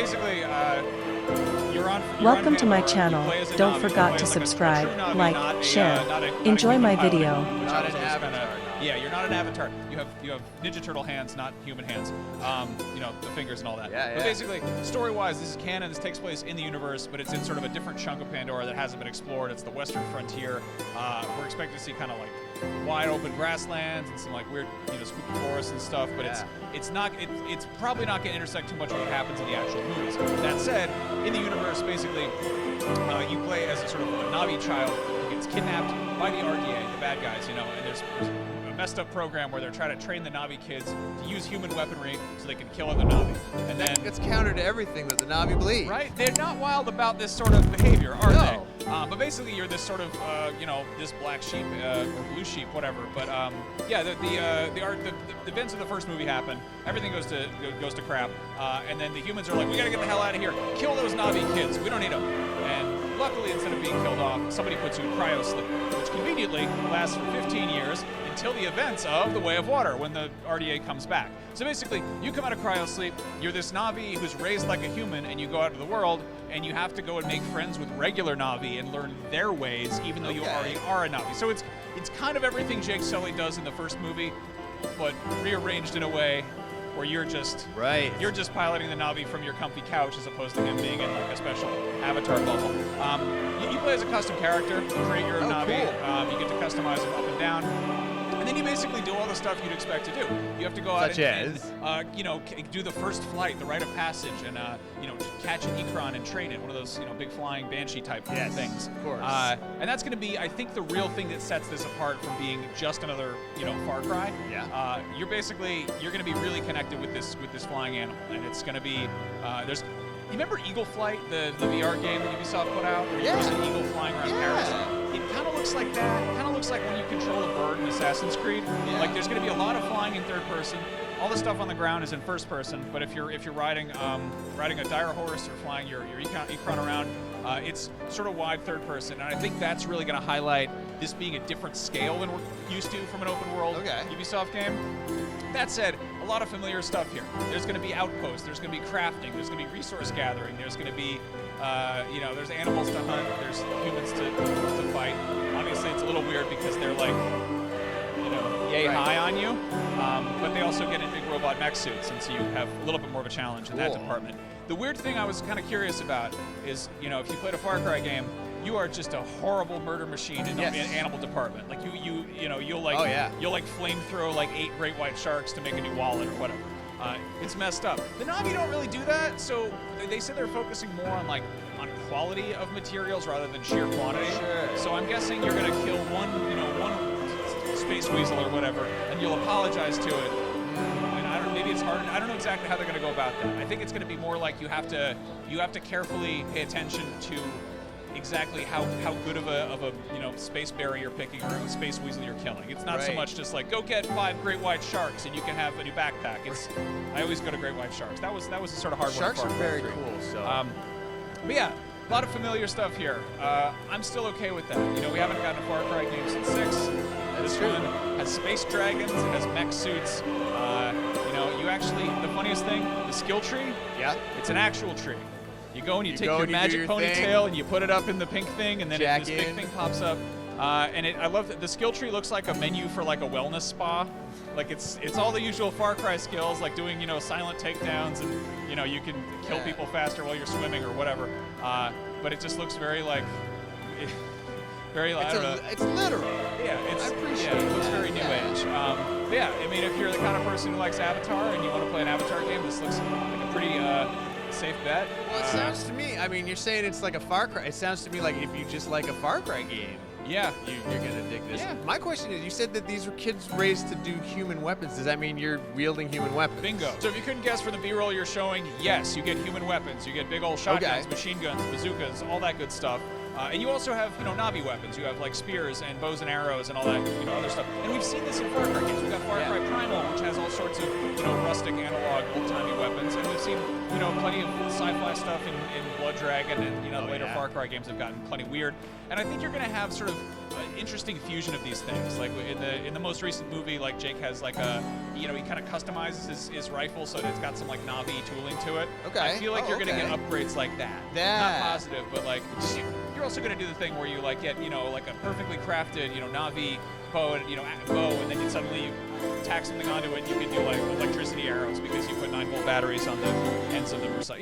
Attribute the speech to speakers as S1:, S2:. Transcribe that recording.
S1: Basically,
S2: Welcome to my channel. Don't forget to subscribe, like, share. Enjoy my video.
S1: Not an avatar. Yeah, you're not an avatar. You have Ninja Turtle hands, not human hands. You know, the fingers and all that.
S3: Yeah.
S1: But basically, story-wise, this is canon. This takes place in the universe, but it's in sort of a different chunk of Pandora that hasn't been explored. It's the western frontier. We're expecting to see kind of like wide open grasslands and some like weird, you know, spooky forests and stuff. But it's probably not going to intersect too much with what happens in the actual movies. That said, in the universe, basically, you play as a sort of a Navi child who gets kidnapped by the RDA, the bad guys, you know, and there's a messed up program where they're trying to train the Navi kids to use human weaponry so they can kill other Navi. And then
S3: it's counter to everything that the Navi believe.
S1: Right? They're not wild about this sort of behavior, are they? But basically, you're this sort of, you know, this black sheep or blue sheep, whatever. But yeah, the events of the first movie happen. Everything goes to crap, and then the humans are like, we gotta get the hell out of here. Kill those Navi kids. We don't need them. And luckily, instead of being killed off, somebody puts you in cryo sleep, which conveniently lasts for 15 years until the events of the Way of Water, when the RDA comes back. So basically, you come out of cryo sleep, you're this Navi who's raised like a human, and you go out into the world, and you have to go and make friends with regular Navi and learn their ways, even though you already are a Navi. So it's kind of everything Jake Sully does in the first movie, but rearranged in a way where you're just piloting the Navi from your comfy couch as opposed to him being in like a special avatar bubble. You play as a custom character, you create your own Navi, cool. You get to customize them up and down. And then you basically do all the stuff you'd expect to do. You have to go out and you know, do the first flight, the rite of passage, and you know, catch an Ikran and train it. One of those, you know, big flying banshee type things.
S3: Of course.
S1: And that's going to be, I think, the real thing that sets this apart from being just another, you know, Far Cry.
S3: Yeah.
S1: You're going to be really connected with this flying animal, and it's going to be there's. You remember Eagle Flight, the VR game that Ubisoft put out? Where you see an eagle flying around Paris? It kind of looks like that. It kind of looks like when you control a bird in Assassin's Creed. Like there's going to be a lot of flying in third person. All the stuff on the ground is in first person, but if you're riding a dire horse or flying your Ikran around, it's sort of wide third person, and I think that's really going to highlight this being a different scale than we're used to from an open world Ubisoft game. That said, a lot of familiar stuff here. There's going to be outposts, there's going to be crafting, there's going to be resource gathering, there's going to be, you know, there's animals to hunt, there's humans to fight. Obviously, it's a little weird because they're like, you know, yay high on you, but they also get in big robot mech suits, and so you have a little bit more of a challenge in that department. The weird thing I was kind of curious about is, you know, if you played a Far Cry game, you are just a horrible murder machine in the animal department. Like you'll like flamethrow like 8 great white sharks to make a new wallet or whatever. It's messed up. The Navi don't really do that, so they said they're focusing more on quality of materials rather than sheer quantity. So I'm guessing you're gonna kill one space weasel or whatever, and you'll apologize to it. And maybe it's hard. I don't know exactly how they're gonna go about that. I think it's gonna be more like you have to carefully pay attention to exactly how good of a you know, space berry you're picking or a space weasel you're killing. It's not so much just like, go get 5 great white sharks and you can have a new backpack. I always go to great white sharks. That was the sort of hard one.
S3: Sharks are very cool. So.
S1: But yeah, a lot of familiar stuff here. I'm still okay with that. You know, we haven't gotten a Far Cry game since 6. This one has space dragons. It has mech suits. You know, the funniest thing, the skill tree. Yeah. It's an actual tree. You go and you take your magic ponytail and you put it up in the pink thing, and then this big thing pops up. And I love that the skill tree looks like a menu for like a wellness spa. Like it's all the usual Far Cry skills, like doing, you know, silent takedowns, and you know, you can kill people faster while you're swimming or whatever. But it just looks very like very.
S3: It's literal.
S1: Yeah, I appreciate it. It looks very new age. But yeah, I mean, if you're the kind of person who likes Avatar and you want to play an Avatar game, this looks like a pretty safe bet.
S3: Well, it sounds to me, I mean, you're saying it's like a Far Cry. It sounds to me like if you just like a Far Cry game, you're gonna dig this.
S1: Yeah.
S3: My question is, you said that these were kids raised to do human weapons. Does that mean you're wielding human weapons?
S1: Bingo. So if you couldn't guess from the B-roll you're showing, yes, you get human weapons. You get big old shotguns, machine guns, bazookas, all that good stuff. And you also have, Navi weapons. You have like spears and bows and arrows and all that, other stuff. And we've seen this in Far Cry games. We've got Far Cry Primal, which has all sorts of, rustic analog old-timey weapons. And we've seen, plenty of sci-fi stuff in Blood Dragon, and the later Far Cry games have gotten plenty weird. And I think you're going to have sort of interesting fusion of these things. Like in the most recent movie, like Jake has like a, he kind of customizes his rifle so that it's got some like Navi tooling to it.
S3: Okay.
S1: I feel like you're going to get upgrades like that. Not positive, but like you're also going to do the thing where you like get like a perfectly crafted Navi bow and and then suddenly you tack something onto it and you can do like electricity arrows because you put 9-volt batteries on the ends of them or something.